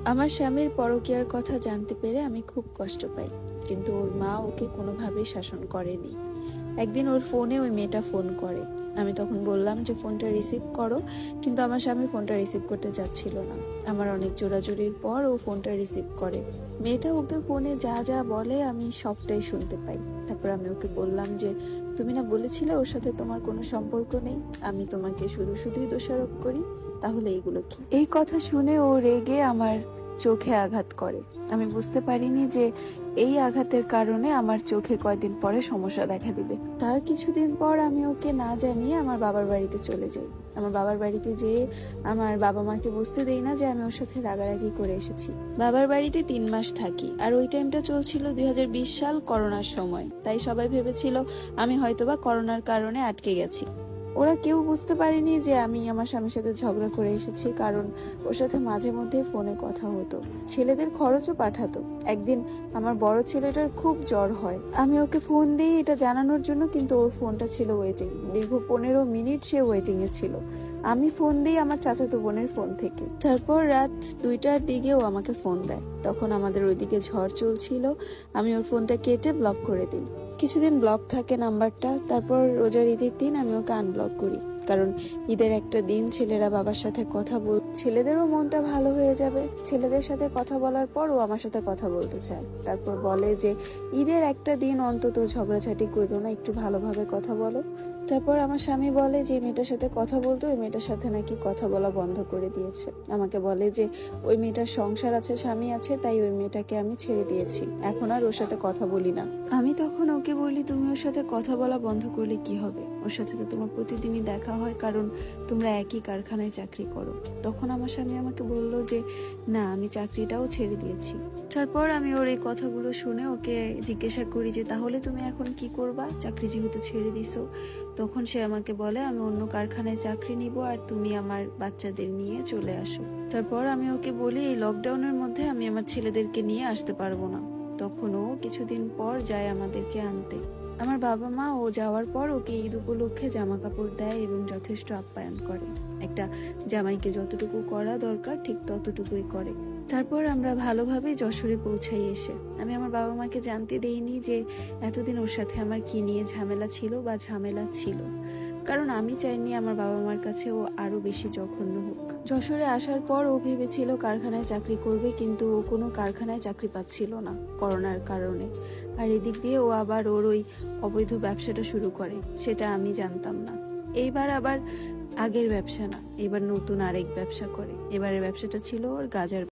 আমার স্বামীর পরকীয়ার কথা জানতে পেরে আমি খুব কষ্ট পাই, কিন্তু ওর মা ওকে কোনোভাবেই শাসন করেনি। একদিন ওর ফোনে ওই মেয়েটা ফোন করে। আমি তখন বললাম যে ফোনটা রিসিভ করো, কিন্তু আমার স্বামী ফোনটা রিসিভ করতে চাচ্ছিল না। আমার অনেক জোরাজুরির পর ও ফোনটা রিসিভ করে। মেয়েটা ওকে ফোনে যা যা বলে আমি সবটাই শুনতে পাই। তারপর আমি ওকে বললাম যে তুমি না বলেছিলে ওর সাথে তোমার কোনো সম্পর্ক নেই, আমি তোমাকে শুধু শুধুই দোষারোপ করি, তাহলে এইগুলো কি? এই কথা শুনে ও রেগে আমার চোখে আঘাত করে। আমি বুঝতে পারিনি যে এই আঘাতের কারণে আমার চোখে কয়দিন পরে সমস্যা দেখা দিবে। তার কিছুদিন পর আমি ওকে না জানিয়ে আমার বাবার বাড়িতে চলে যাই। আমার বাবার বাড়িতে যেয়ে আমার বাবা মাকে বুঝতে দেই না যে আমি ওর সাথে রাগারাগি করে এসেছি। বাবার বাড়িতে 3 মাস থাকি, আর ওই টাইমটা চলছিল 2020 সাল, করোনার সময়। তাই সবাই ভেবেছিল আমি হয়তোবা করোনার কারণে আটকে গেছি। ওরা কেউ বুঝতে পারেনি যে আমি আমার স্বামীর সাথে ঝগড়া করে এসেছি, কারণ ওর সাথে মাঝে মধ্যে ফোনে কথা হতো, ছেলেদের খরচও পাঠাতো। একদিন আমার বড় ছেলেটার খুব জ্বর হয়, আমি ওকে ফোন দিই এটা জানানোর জন্য, কিন্তু ওর ফোনটা ছিল ওয়েটিং। দীর্ঘ 15 মিনিট সে ওয়েটিং এ ছিল। আমি ফোন দিই আমার চাচাতো বোনের ফোন থেকে। তারপর রাত 2টার দিকে ও আমাকে ফোন দেয়। তখন আমাদের ওইদিকে ঝড় চলছিল। আমি ওর ফোনটা কেটে ব্লক করে দিই। কিছুদিন ব্লক থাকে নাম্বারটা। তারপর রোজার ঈদের দিন আমি ওকে আনব্লক করি, কারণ ঈদের একটা দিন ছেলেরা বাবার সাথে কথা ছেলেদেরও মনটা ভালো হয়ে যাবে। ছেলেদের সাথে কথা বলার পর ও আমার সাথে কথা বলতে চায়। তারপর বলে যে ঈদের একটা দিন অন্তত ঝগড়াঝাটি করো না, একটু ভালোভাবে কথা বলো। তারপর আমার স্বামী বলে যে মেয়েটার সাথে কথা বলতো, ওই মেয়েটার সাথে নাকি কথা বলা বন্ধ করে দিয়েছে। আমাকে বলে যে ওই মেয়েটার সংসার আছে, স্বামী আছে, তাই ওই মেয়েটাকে আমি ছেড়ে দিয়েছি, এখন আর ওর সাথে কথা বলি না। আমি তখন ওকে বলি তুমি ওর সাথে কথা বলা বন্ধ করলে কি হবে, ওর সাথে তো তোমার প্রতিদিনই দেখা হয়, কারণ তোমরা একই কারখানায় চাকরি করো। তখন আমার স্বামী আমাকে বলল যে না, আমি চাকরিটাও ছেড়ে দিয়েছি। তারপর আমি ওর এই কথাগুলো শুনে ওকে জিজ্ঞাসা করি যে তাহলে তুমি এখন কি করবা, চাকরি যেহেতু ছেড়ে দিছো। তখন সে আমাকে বলে আমি অন্য কারখানায় চাকরি নিব, আর তুমি আমার বাচ্চাদের নিয়ে চলে আসো। তারপর আমি ওকে বলি এই লকডাউনের মধ্যে আমি আমার ছেলেদেরকে নিয়ে আসতে পারবো না। তখন ও কিছুদিন পর যায় আমাদেরকে আনতে। আমার বাবা মা ও যাওয়ার পর ওকে ঈদ উপলক্ষে জামা কাপড় দেয় এবং যথেষ্ট আপ্যায়ন করে। একটা জামাইকে যতটুকু করা দরকার ঠিক ততটুকুই করে। তারপর আমরা ভালোভাবে যশোরে পৌঁছাই। এসে আমি আমার বাবা মাকে জানতে দেইনি যে এতদিন ওর সাথে আমার কি নিয়ে ঝামেলা ছিল বা ঝামেলা ছিল, কারণ আমি চাইনি আমার বাবা মার কাছে ও আরো বেশি জঘন্য হোক। যশোরে আসার পর ও ভেবেছিল কারখানায় চাকরি করবে, কিন্তু ও কোনো কারখানায় চাকরি পাচ্ছিল না করোনার কারণে। আর এদিক দিয়ে ও আবার ওর ওই অবৈধ ব্যবসাটা শুরু করে, সেটা আমি জানতাম না। এইবার আবার আগের ব্যবসা না, এবার নতুন আরেক ব্যবসা করে। এবারের ব্যবসাটা ছিল ওর গাঁজার।